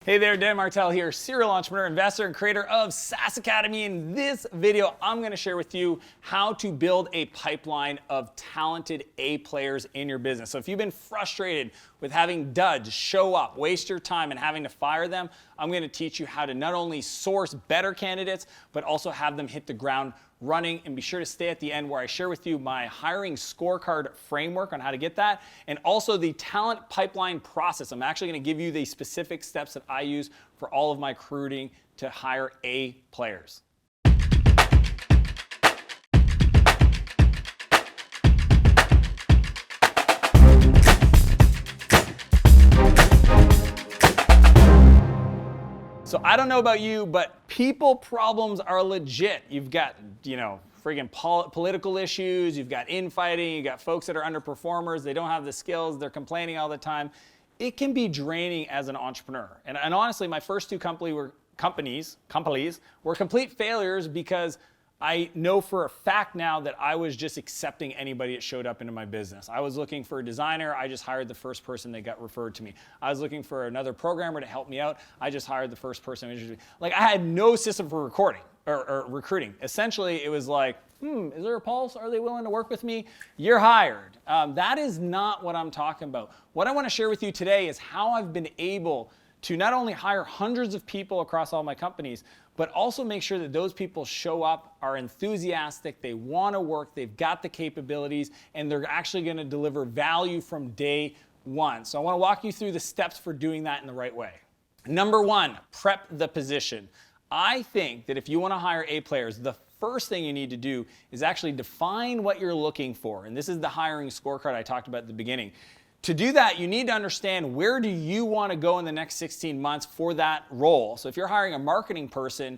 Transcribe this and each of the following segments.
Hey there, Dan Martell here, serial entrepreneur, investor, and creator of SaaS Academy. In this video, I'm going to share with you how to build a pipeline of talented A players in your business. So if you've been frustrated with having duds show up, waste your time, and having to fire them, I'm going to teach you how to not only source better candidates, but also have them hit the ground running. And be sure to stay at the end where I share with you my hiring scorecard framework on how to get that, and also the talent pipeline process. I'm actually going to give you the specific steps that I use for all of my recruiting to hire A players. So I don't know about you, but people problems are legit. You've got, friggin' political issues, you've got infighting, you've got folks that are underperformers, they don't have the skills, they're complaining all the time. It can be draining as an entrepreneur. And honestly, my first two companies were complete failures because I know for a fact now that I was just accepting anybody that showed up into my business. I was looking for a designer, I just hired the first person that got referred to me. I was looking for another programmer to help me out, I just hired the first person. Like, I had no system for recruiting. Essentially, it was like, is there a pulse? Are they willing to work with me? You're hired. That is not what I'm talking about. What I want to share with you today is how I've been able to not only hire hundreds of people across all my companies, but also make sure that those people show up, are enthusiastic, they want to work, they've got the capabilities, and they're actually going to deliver value from day one. So I want to walk you through the steps for doing that in the right way. Number one, prep the position. I think that if you want to hire A players, the first thing you need to do is actually define what you're looking for. And this is the hiring scorecard I talked about at the beginning. To do that, you need to understand, where do you want to go in the next 16 months for that role. So if you're hiring a marketing person,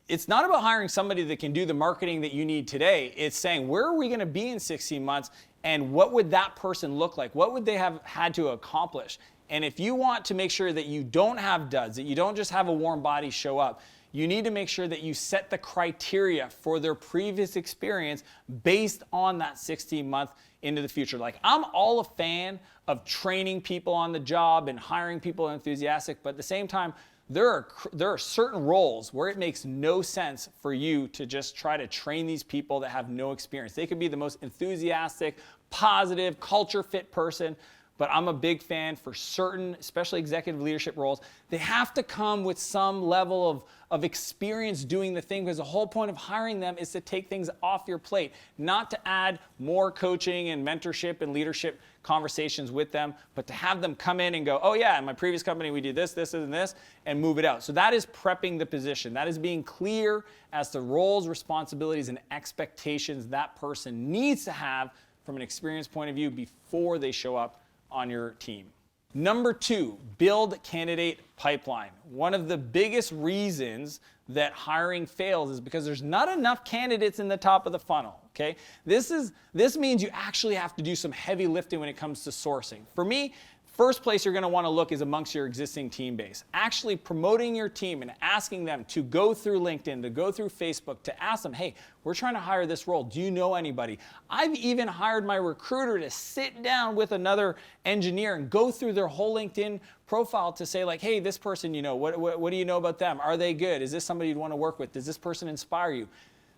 it's not about hiring somebody that can do the marketing that you need today. It's saying, where are we going to be in 16 months and what would that person look like? What would they have had to accomplish? And if you want to make sure that you don't have duds, that you don't just have a warm body show up, you need to make sure that you set the criteria for their previous experience based on that 16-month into the future. Like, I'm all a fan of training people on the job and hiring people enthusiastic, but at the same time, there are certain roles where it makes no sense for you to just try to train these people that have no experience. They could be the most enthusiastic, positive, culture fit person, but I'm a big fan for certain, especially executive leadership roles, they have to come with some level of experience doing the thing, because the whole point of hiring them is to take things off your plate, not to add more coaching and mentorship and leadership conversations with them, but to have them come in and go, oh yeah, in my previous company we did this, this, and this, and move it out. So that is prepping the position. That is being clear as to roles, responsibilities, and expectations that person needs to have from an experience point of view before they show up on your team. Number two, build candidate pipeline. One of the biggest reasons that hiring fails is because there's not enough candidates in the top of the funnel, okay? This means you actually have to do some heavy lifting when it comes to sourcing. For me, first place you're going to want to look is amongst your existing team base. Actually promoting your team and asking them to go through LinkedIn, to go through Facebook, to ask them, hey, we're trying to hire this role. Do you know anybody? I've even hired my recruiter to sit down with another engineer and go through their whole LinkedIn profile to say, like, hey, this person, what do you know about them? Are they good? Is this somebody you'd want to work with? Does this person inspire you?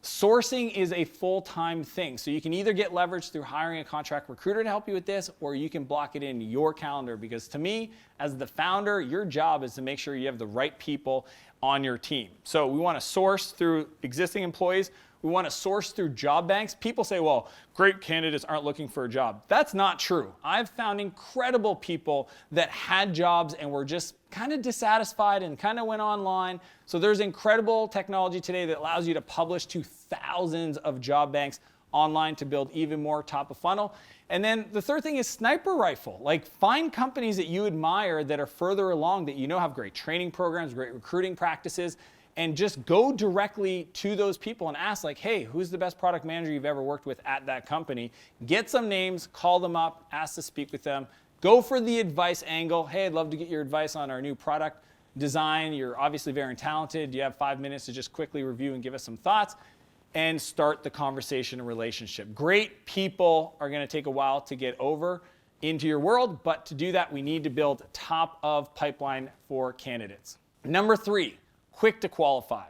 Sourcing is a full-time thing. So you can either get leverage through hiring a contract recruiter to help you with this, or you can block it in your calendar, because to me, as the founder, your job is to make sure you have the right people on your team. So we want to source through existing employees. We want to source through job banks. People say, well, great candidates aren't looking for a job. That's not true. I've found incredible people that had jobs and were just kind of dissatisfied and kind of went online. So there's incredible technology today that allows you to publish to thousands of job banks online to build even more top of funnel. And then the third thing is sniper rifle. Like, find companies that you admire that are further along, that you know have great training programs, great recruiting practices, and just go directly to those people and ask, like, hey, who's the best product manager you've ever worked with at that company? Get some names, call them up, ask to speak with them. Go for the advice angle. Hey, I'd love to get your advice on our new product design. You're obviously very talented. Do you have 5 minutes to just quickly review and give us some thoughts? And start the conversation and relationship. Great people are going to take a while to get over. into your world. But to do that, we need to build top of pipeline for candidates. Number 3, quick to qualify.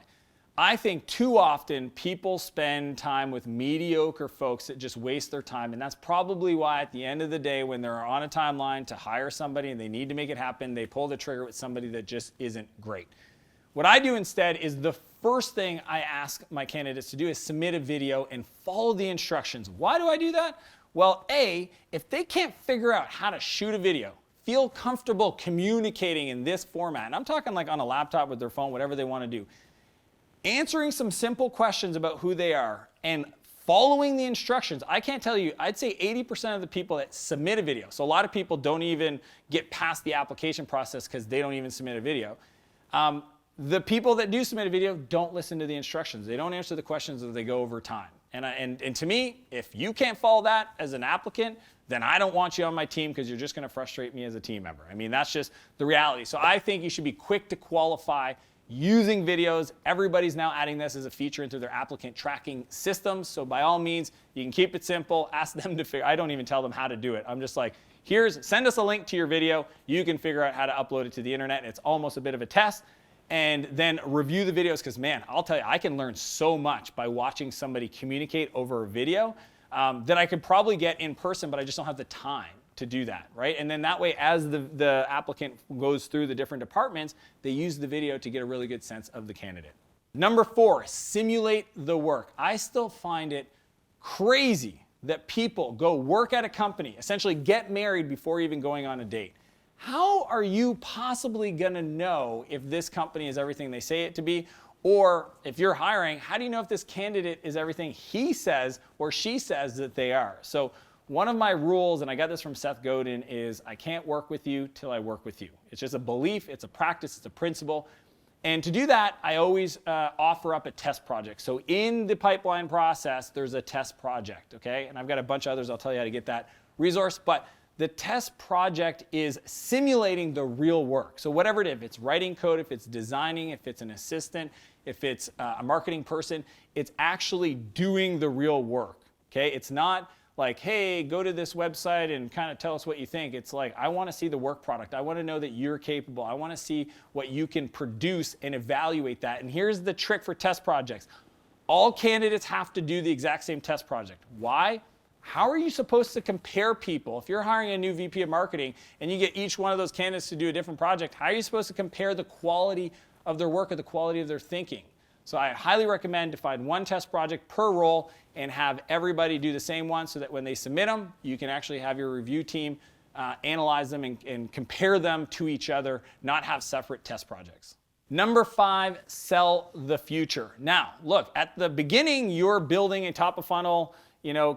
I think too often people spend time with mediocre folks that just waste their time. And that's probably why at the end of the day, when they're on a timeline to hire somebody and they need to make it happen, they pull the trigger with somebody that just isn't great. What I do instead is the first thing I ask my candidates to do is submit a video and follow the instructions. Why do I do that? Well, A, if they can't figure out how to shoot a video, feel comfortable communicating in this format, and I'm talking like on a laptop with their phone, whatever they want to do, answering some simple questions about who they are and following the instructions. I can't tell you, I'd say 80% of the people that submit a video, so a lot of people don't even get past the application process because they don't even submit a video. The people that do submit a video don't listen to the instructions. They don't answer the questions as they go over time. And to me, if you can't follow that as an applicant, then I don't want you on my team because you're just going to frustrate me as a team member. I mean, that's just the reality. So I think you should be quick to qualify using videos. Everybody's now adding this as a feature into their applicant tracking systems. So by all means, you can keep it simple. Ask them to figure. I don't even tell them how to do it. I'm just like, send us a link to your video. You can figure out how to upload it to the internet. It's almost a bit of a test. And then review the videos because, man, I'll tell you, I can learn so much by watching somebody communicate over a video that I could probably get in person, but I just don't have the time to do that, right? And then that way, as the applicant goes through the different departments, they use the video to get a really good sense of the candidate. Number 4, simulate the work. I still find it crazy that people go work at a company, essentially get married before even going on a date. How are you possibly going to know if this company is everything they say it to be? Or if you're hiring, how do you know if this candidate is everything he says or she says that they are? So one of my rules, and I got this from Seth Godin, is I can't work with you till I work with you. It's just a belief, it's a practice, it's a principle. And to do that, I always offer up a test project. So in the pipeline process, there's a test project, okay? And I've got a bunch of others. I'll tell you how to get that resource. But the test project is simulating the real work. So whatever it is, if it's writing code, if it's designing, if it's an assistant, if it's a marketing person, it's actually doing the real work, okay? It's not like, hey, go to this website and kind of tell us what you think. It's like, I want to see the work product. I want to know that you're capable. I want to see what you can produce and evaluate that. And here's the trick for test projects. All candidates have to do the exact same test project. Why? How are you supposed to compare people? If you're hiring a new VP of marketing and you get each one of those candidates to do a different project, how are you supposed to compare the quality of their work or the quality of their thinking? So I highly recommend to find one test project per role and have everybody do the same one so that when they submit them, you can actually have your review team analyze them and compare them to each other, not have separate test projects. Number 5, sell the future. Now, look, at the beginning, you're building a top of funnel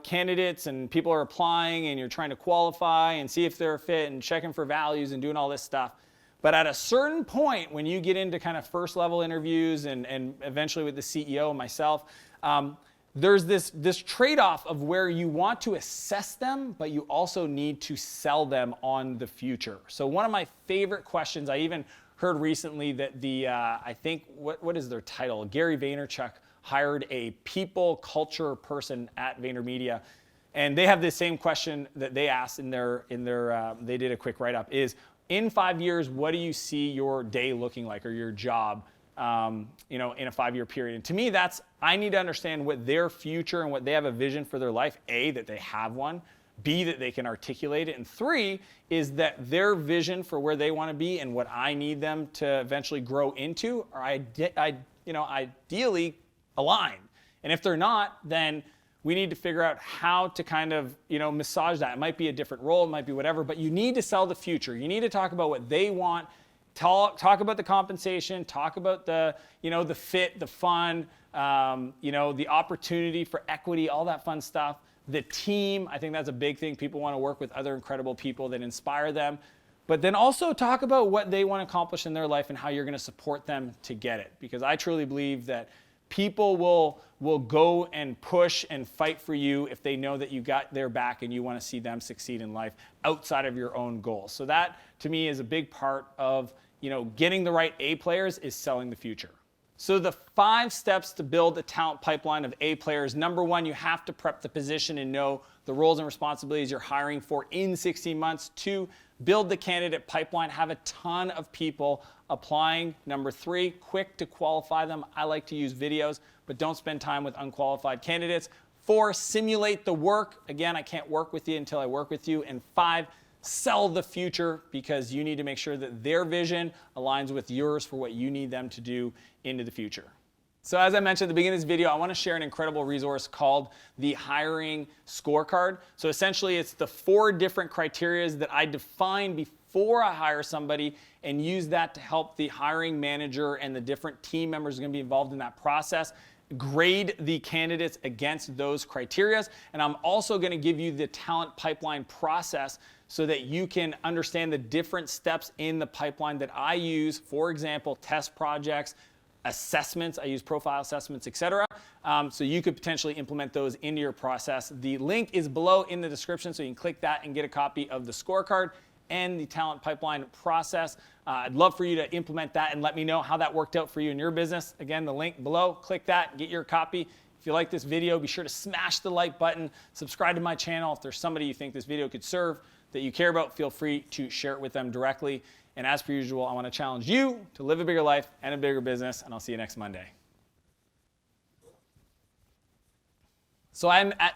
candidates and people are applying and you're trying to qualify and see if they're a fit and checking for values and doing all this stuff. But at a certain point, when you get into kind of first level interviews and eventually with the CEO and myself, there's this trade-off of where you want to assess them, but you also need to sell them on the future. So one of my favorite questions, I even heard recently that I think, what is their title? Gary Vaynerchuk hired a people culture person at VaynerMedia, and they have the same question that they asked in their they did a quick write-up is, in 5 years, what do you see your day looking like or your job in a 5-year period? And to me, I need to understand what their future and what they have a vision for their life. A, that they have one. B, that they can articulate it. And 3 is that their vision for where they want to be and what I need them to eventually grow into are ideally aligned. And if they're not, then we need to figure out how to kind of, massage that. It might be a different role, it might be whatever, but you need to sell the future. You need to talk about what they want, talk about the compensation, talk about the fit, the fun, the opportunity for equity, all that fun stuff. The team, I think that's a big thing. People want to work with other incredible people that inspire them. But then also talk about what they want to accomplish in their life and how you're going to support them to get it. Because I truly believe that people will go and push and fight for you if they know that you got their back and you want to see them succeed in life outside of your own goals. So that, to me, is a big part of getting the right A players is selling the future. So the 5 steps to build a talent pipeline of A players. Number 1, you have to prep the position and know the roles and responsibilities you're hiring for in 16 months. 2, build the candidate pipeline. Have a ton of people applying. Number 3, quick to qualify them. I like to use videos, but don't spend time with unqualified candidates. 4, simulate the work. Again, I can't work with you until I work with you. And 5, sell the future, because you need to make sure that their vision aligns with yours for what you need them to do into the future. So as I mentioned at the beginning of this video, I want to share an incredible resource called the Hiring Scorecard. So essentially, it's the 4 different criteria that I define before I hire somebody and use that to help the hiring manager and the different team members who are going to be involved in that process grade the candidates against those criteria. And I'm also going to give you the talent pipeline process so that you can understand the different steps in the pipeline that I use. For example, test projects, assessments, I use profile assessments, etc. So you could potentially implement those into your process. The link is below in the description, so you can click that and get a copy of the scorecard and the talent pipeline process. I'd love for you to implement that and let me know how that worked out for you in your business. Again, the link below, click that, get your copy. If you like this video, be sure to smash the like button, subscribe to my channel. If there's somebody you think this video could serve that you care about, feel free to share it with them directly. And as per usual, I want to challenge you to live a bigger life and a bigger business, and I'll see you next Monday. So I'm at...